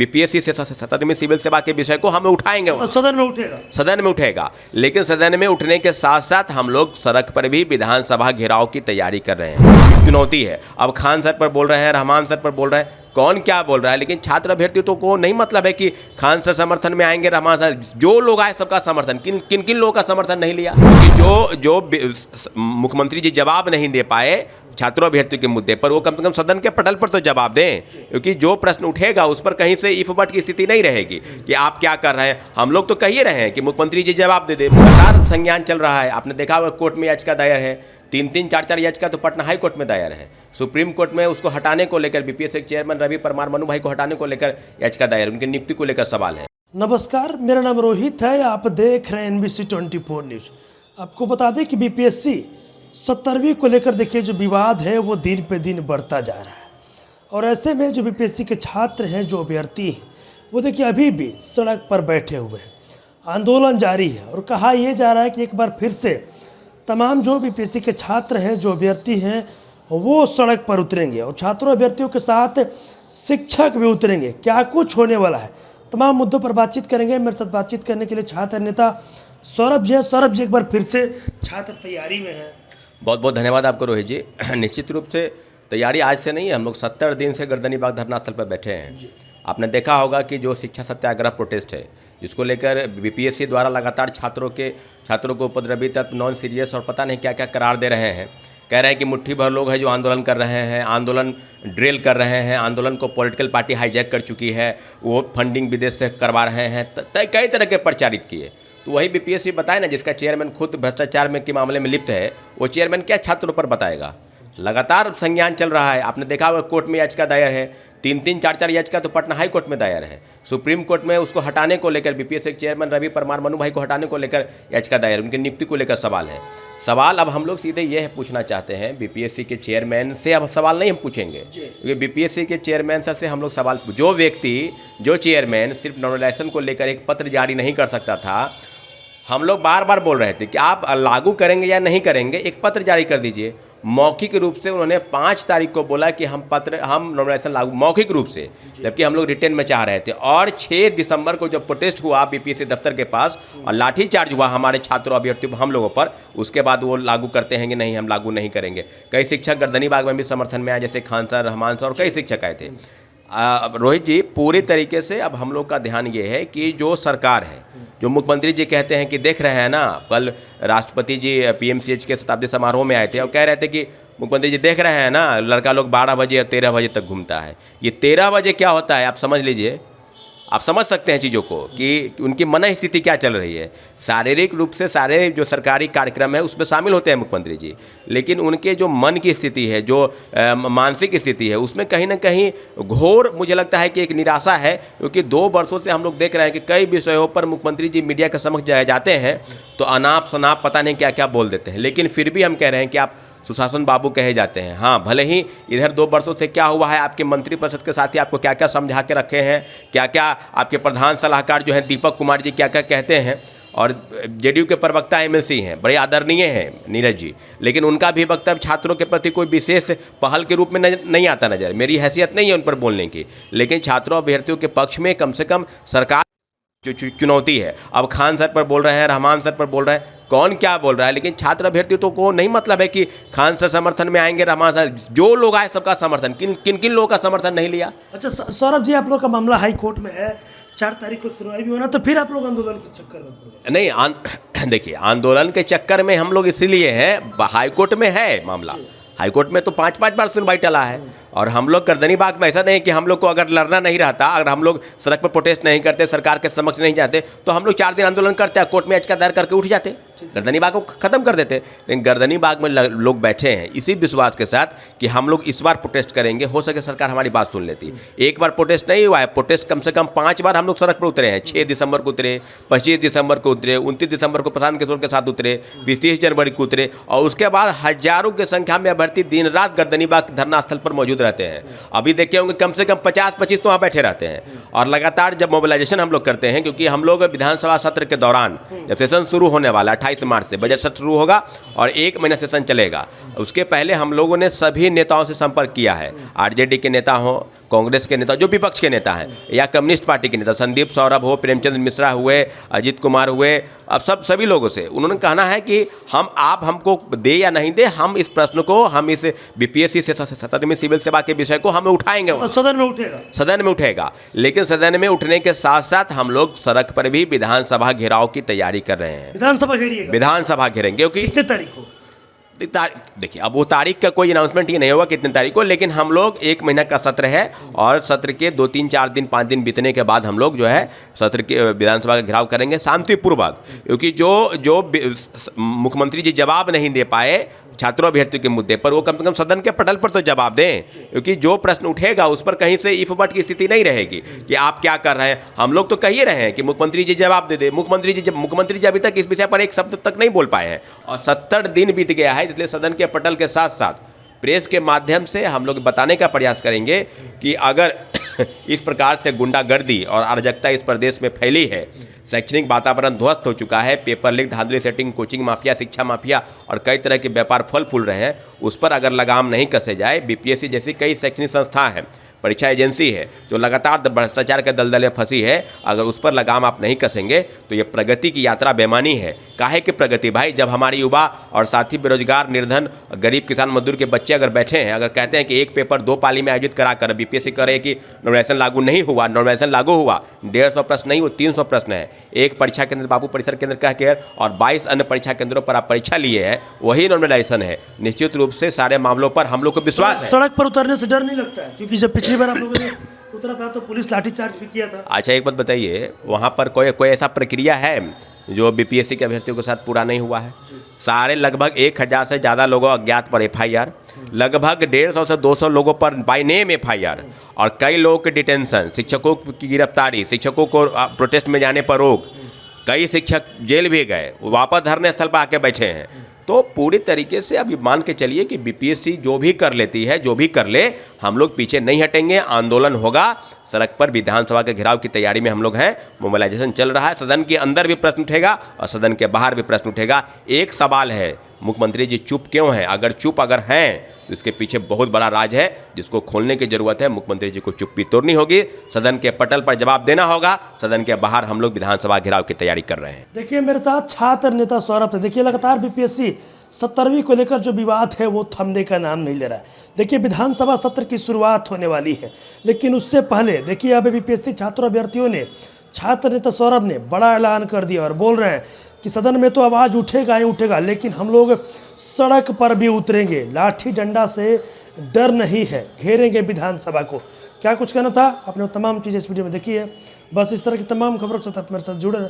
BPSC से 17वीं civil सेवा के विषय को हम उठाएंगे, तो सदन में उठेगा, सदन में उठेगा। लेकिन सदन में उठने के साथ साथ हम लोग सड़क पर भी विधानसभा घेराव की तैयारी कर रहे हैं। चुनौती है। अब खान सर पर बोल रहे हैं, रहमान सर पर बोल रहे हैं, कौन क्या बोल रहा है, लेकिन छात्र अभ्यर्थियों को नहीं मतलब है कि खान सर समर्थन में आएंगे, रहमान सर, जो लोग आए सबका समर्थन। किन किन लोगों का समर्थन नहीं लिया? कि जो मुख्यमंत्री जी जवाब नहीं दे पाए छात्रों अभ्यर्थियों के मुद्दे पर, वो कम से कम सदन के पटल पर तो जवाब दें, क्योंकि जो प्रश्न उठेगा उस पर कहीं से इफ बट की स्थिति नहीं रहेगी कि आप क्या कर रहे हैं। हम लोग तो कह ही रहे हैं कि मुख्यमंत्री जी जवाब दे दे। लगातार संज्ञान चल रहा है, आपने देखा हुआ कोर्ट में याचिका दायर है, 3-3, 4-4 याचिका तो पटना हाई कोर्ट में दायर है। सुप्रीम कोर्ट में उसको हटाने को लेकर बीपीएससी के चेयरमैन रवि परमार मनु भाई को हटाने को लेकर याचिका दायर, उनकी नियुक्ति को लेकर सवाल है। नमस्कार, मेरा नाम रोहित है, आप देख रहे हैं NBC 24 न्यूज़। आपको बता दें कि बीपीएससी 17वीं को लेकर देखिए जो विवाद है वो दिन पे दिन बढ़ता जा रहा है, और ऐसे में जो बीपीएससी के छात्र हैं, जो अभ्यर्थी हैं, वो देखिए अभी भी सड़क पर बैठे हुए हैं, आंदोलन जारी है। और कहा यह जा रहा है कि एक बार फिर से तमाम जो बीपीएससी के छात्र हैं, जो अभ्यर्थी हैं, वो सड़क पर उतरेंगे और छात्रों अभ्यर्थियों के साथ शिक्षक भी उतरेंगे। क्या कुछ होने वाला है, तमाम मुद्दों पर बातचीत करेंगे। मेरे साथ बातचीत करने के लिए छात्र नेता सौरभ जी हैं। सौरभ जी, एक बार फिर से छात्र तैयारी में हैं। बहुत बहुत धन्यवाद आपको रोहित जी। निश्चित रूप से तैयारी आज से नहीं है, हम लोग 70 दिन से गर्दनीबाग धरना स्थल पर बैठे हैं। आपने देखा होगा कि जो शिक्षा सत्याग्रह प्रोटेस्ट है, जिसको लेकर बीपीएससी द्वारा लगातार छात्रों को उपद्रवित, नॉन सीरियस और पता नहीं क्या क्या करार दे रहे हैं। कह रहे हैं कि मुट्ठी भर लोग हैं जो आंदोलन कर रहे हैं, आंदोलन ड्रिल कर रहे हैं, आंदोलन को पॉलिटिकल पार्टी हाईजैक कर चुकी है, वो फंडिंग विदेश से करवा रहे हैं, कई तरह के प्रचारित किए। तो वही बीपीएससी बताए ना, जिसका चेयरमैन खुद भ्रष्टाचार में के मामले में लिप्त है, वो चेयरमैन क्या छात्रों पर बताएगा? लगातार संज्ञान चल रहा है। आपने देखा हुआ कोर्ट में याचिका दायर है, 3-3, 4-4 याचिका तो पटना हाई कोर्ट में दायर है। सुप्रीम कोर्ट में उसको हटाने को लेकर बीपीएससी के चेयरमैन रवि परमार मनु भाई को हटाने को लेकर याचिका दायर, उनकी नियुक्ति को लेकर सवाल है। सवाल अब हम लोग सीधे ये पूछना चाहते हैं बीपीएससी के चेयरमैन से। अब सवाल नहीं हम पूछेंगे, क्योंकि बीपीएससी के चेयरमैन से हम लोग सवाल, जो चेयरमैन सिर्फ नॉमिनेशन को लेकर एक पत्र जारी नहीं कर सकता था, हम लोग बार बार बोल रहे थे कि आप लागू करेंगे या नहीं करेंगे, एक पत्र जारी कर दीजिए। मौखिक रूप से उन्होंने 5 तारीख को बोला कि हम नॉमिनेशन लागू, मौखिक रूप से, जबकि हम लोग रिटेन में चाह रहे थे। और 6 दिसंबर को जब प्रोटेस्ट हुआ बीपीएससी दफ्तर के पास और लाठीचार्ज हुआ हमारे छात्रों अभ्यर्थियों हम लोगों पर, उसके बाद वो लागू करते हैं कि नहीं हम लागू नहीं करेंगे। कई शिक्षक गर्दनीबाग में भी समर्थन में आए, जैसे खान सर, रहमान सर और कई शिक्षक आए थे। रोहित जी, पूरी तरीके से अब हम लोग का ध्यान ये है कि जो सरकार है, जो मुख्यमंत्री जी कहते हैं कि देख रहे हैं ना, कल राष्ट्रपति जी पीएमसीएच के शताब्दी समारोह में आए थे और कह रहे थे कि मुख्यमंत्री जी देख रहे हैं ना, लड़का लोग 12 बजे या 13 बजे तक घूमता है। ये 13 बजे क्या होता है आप समझ लीजिए, आप समझ सकते हैं चीज़ों को कि उनकी मन स्थिति क्या चल रही है। शारीरिक रूप से सारे जो सरकारी कार्यक्रम है उसमें शामिल होते हैं मुख्यमंत्री जी, लेकिन उनके जो मन की स्थिति है, जो मानसिक स्थिति है, उसमें कहीं ना कहीं घोर मुझे लगता है कि एक निराशा है। क्योंकि 2 वर्षों से हम लोग देख रहे हैं कि कई विषयों पर मुख्यमंत्री जी मीडिया के समक्ष जाते हैं तो अनाप शनाप पता नहीं क्या क्या बोल देते हैं, लेकिन फिर भी हम कह रहे हैं कि आप सुशासन बाबू कहे जाते हैं। हाँ, भले ही इधर 2 वर्षों से क्या हुआ है, आपके मंत्रिपरिषद के साथी आपको क्या क्या समझा के रखे हैं, क्या क्या आपके प्रधान सलाहकार जो हैं दीपक कुमार जी क्या क्या कहते हैं, और जेडीयू के प्रवक्ता एमएलसी हैं, बड़े आदरणीय हैं नीरज जी, लेकिन उनका भी वक्तव्य छात्रों के प्रति कोई विशेष पहल के रूप में नहीं आता नजर। मेरी हैसियत नहीं है उन पर बोलने की, लेकिन छात्रों अभ्यर्थियों के पक्ष में कम से कम सरकार जो चुनौती है। अब खान सर पर बोल रहे हैं, रहमान सर पर बोल रहे हैं, कौन क्या बोल रहा है, लेकिन छात्र अभ्यर्थियों को नहीं मतलब है कि खान सर समर्थन में आएंगे, रहमान सर, जो लोग आए सबका समर्थन। किन लोगों का समर्थन नहीं लिया? अच्छा सौरभ जी, आप लोग का मामला हाई कोर्ट में है, 4 तारीख को सुनवाई भी होना, तो फिर आप लोग आंदोलन के चक्कर में नहीं? देखिए, आंदोलन के चक्कर में हम लोग इसीलिए हैं, हाई कोर्ट में है मामला, हाई कोर्ट में तो 5-5 बार सुनवाई टला है। और हम लोग गर्दनीबाग में ऐसा नहीं कि हम लोग को अगर लड़ना नहीं रहता, अगर हम लोग सड़क पर प्रोटेस्ट नहीं करते, सरकार के समक्ष नहीं जाते, तो हम लोग 4 दिन आंदोलन करते, कोर्ट में याचिका दायर करके उठ जाते, गर्दनीबाग को खत्म कर देते। लेकिन गर्दनीबाग में लोग बैठे हैं इसी विश्वास के साथ कि हम लोग इस बार प्रोटेस्ट करेंगे, हो सके सरकार हमारी बात सुन लेती। एक बार प्रोटेस्ट नहीं हुआ है, प्रोटेस्ट कम से कम 5 बार हम लोग सड़क पर उतरे हैं। 6 दिसंबर को उतरे, 25 दिसंबर को उतरे, 29 दिसंबर को प्रशांत किशोर के साथ उतरे, 30 जनवरी को उतरे, और उसके बाद हजारों की संख्या में अभ्यर्थी दिन रात गर्दनीबाग धरना स्थल पर मौजूद रहते हैं। अभी देखे होंगे कम से कम 50-25 तो वहाँ बैठे रहते हैं। और लगातार जब मोबिलाइजेशन हम लोग करते हैं, क्योंकि हम लोग विधानसभा सत्र के दौरान जब सेशन शुरू होने वाला 28 मार्च से बजट सत्र शुरू होगा और 1 महीना सेशन चलेगा, उसके पहले हम लोगों ने सभी नेताओं से संपर्क किया है। आरजेडी के नेता हों, कांग्रेस के नेता, जो विपक्ष के नेता हैं, या कम्युनिस्ट पार्टी के नेता, संदीप सौरभ हो, प्रेमचंद मिश्रा हुए, अजीत कुमार हुए, अब सभी लोगों से उन्होंने कहना है कि आप हमको दे या नहीं दे, हम इस प्रश्न को, हम इस बीपीएससी से 17वीं सिविल सेवा के विषय को हम उठाएंगे। तो सदन में उठेगा, सदन में उठेगा, लेकिन सदन में उठने के साथ साथ हम लोग सड़क पर भी विधानसभा घेराव की तैयारी कर रहे हैं। विधानसभा घेरिएगा? विधानसभा घेरेंगे, क्योंकि कितने तारीख को? देखिए, अब वो तारीख का कोई अनाउंसमेंट ये नहीं होगा कितने तारीख को, लेकिन हम लोग 1 महीना का सत्र है और सत्र के 2, 3, 4 दिन, 5 दिन बीतने के बाद हम लोग जो है सत्र के विधानसभा का घेराव करेंगे शांतिपूर्वक, क्योंकि जो मुख्यमंत्री जी जवाब नहीं दे पाए छात्रों अभ्यर्थियों के मुद्दे पर, वो कम से कम सदन के पटल पर तो जवाब दें, क्योंकि जो प्रश्न उठेगा उस पर कहीं से इफ बट की स्थिति नहीं रहेगी कि आप क्या कर रहे हैं। हम लोग तो कह ही रहे हैं कि मुख्यमंत्री जी जवाब दे दे। मुख्यमंत्री जी अभी तक इस विषय पर एक शब्द तक नहीं बोल पाए हैं और 70 दिन बीत गया है, इसलिए सदन के पटल के साथ साथ प्रेस के माध्यम से हम लोग बताने का प्रयास करेंगे कि अगर इस प्रकार से गुंडागर्दी और अराजकता इस प्रदेश में फैली है, शैक्षणिक वातावरण ध्वस्त हो चुका है, पेपर लीक, धांधली सेटिंग, कोचिंग माफिया, शिक्षा माफिया और कई तरह के व्यापार फल फूल रहे हैं, उस पर अगर लगाम नहीं कसे जाए, बीपीएससी जैसी कई शैक्षणिक संस्था हैं, परीक्षा एजेंसी है जो लगातार भ्रष्टाचार के दलदल में फंसी है, अगर उस पर लगाम आप नहीं कसेंगे तो ये प्रगति की यात्रा बेमानी है। काहे की प्रगति भाई, जब हमारे युवा और साथी बेरोजगार, निर्धन, गरीब किसान मजदूर के बच्चे अगर बैठे हैं, अगर कहते हैं कि एक पेपर 2 पाली में आयोजित करा कर बीपीएससी करे कि नॉर्मलाइजेशन लागू नहीं हुआ, नॉर्मलाइजेशन लागू हुआ, 150 प्रश्न नहीं, वो 300 प्रश्न है, एक परीक्षा केंद्र बाबू परिसर केंद्र कह के और 22 अन्य परीक्षा केंद्रों पर आप परीक्षा लिए हैं, वही नॉर्मलाइजेशन है। निश्चित रूप से सारे मामलों पर हम लोग को विश्वास है। सड़क पर उतरने से डर नहीं लगता है? क्योंकि जब पिछली बार आप लोगों ने उतरा था तो पुलिस लाठीचार्ज भी किया था। अच्छा, एक बात बताइए, वहाँ पर कोई ऐसा प्रक्रिया है जो बीपीएससी के अभ्यर्थियों के साथ पूरा नहीं हुआ है? सारे लगभग 1000 से ज़्यादा लोगों अज्ञात पर FIR, लगभग 150 से 200 लोगों पर बाय नेम FIR और कई लोगों के डिटेंशन, शिक्षकों की गिरफ्तारी, शिक्षकों को प्रोटेस्ट में जाने पर रोक, कई शिक्षक जेल भी गए, वापस धरने स्थल पर आके बैठे हैं। तो पूरी तरीके से अभी मान के चलिए कि बीपीएससी जो भी कर लेती है, जो भी कर ले, हम लोग पीछे नहीं हटेंगे, आंदोलन होगा, सड़क पर विधानसभा के घेराव की तैयारी में हम लोग हैं, मोबिलाइजेशन चल रहा है, सदन के अंदर भी प्रश्न उठेगा और सदन के बाहर भी प्रश्न उठेगा। एक सवाल है, मुख्यमंत्री जी चुप क्यों हैं? अगर चुप हैं तो इसके पीछे बहुत बड़ा राज है जिसको खोलने की जरूरत है। मुख्यमंत्री जी को चुप्पी तोड़नी होगी, सदन के पटल पर जवाब देना होगा, सदन के बाहर हम लोग विधानसभा घेराव की तैयारी कर रहे हैं। देखिए, मेरे साथ छात्र नेता सौरभ थे। देखिए, लगातार बीपीएससी 17वीं को लेकर जो विवाद है वो थमने का नाम नहीं ले रहा है। देखिए, विधानसभा सत्र की शुरुआत होने वाली है, लेकिन उससे पहले देखिए अब बीपीएससी छात्र अभ्यर्थियों ने, छात्र नेता सौरभ ने बड़ा ऐलान कर दिया और बोल रहे हैं कि सदन में तो आवाज़ उठेगा ही उठेगा, लेकिन हम लोग सड़क पर भी उतरेंगे, लाठी डंडा से डर नहीं है, घेरेंगे विधानसभा को। क्या कुछ कहना था? आपने तमाम चीज़ें इस वीडियो में देखी है। बस इस तरह की तमाम खबरों के साथ मेरे साथ जुड़े रहे।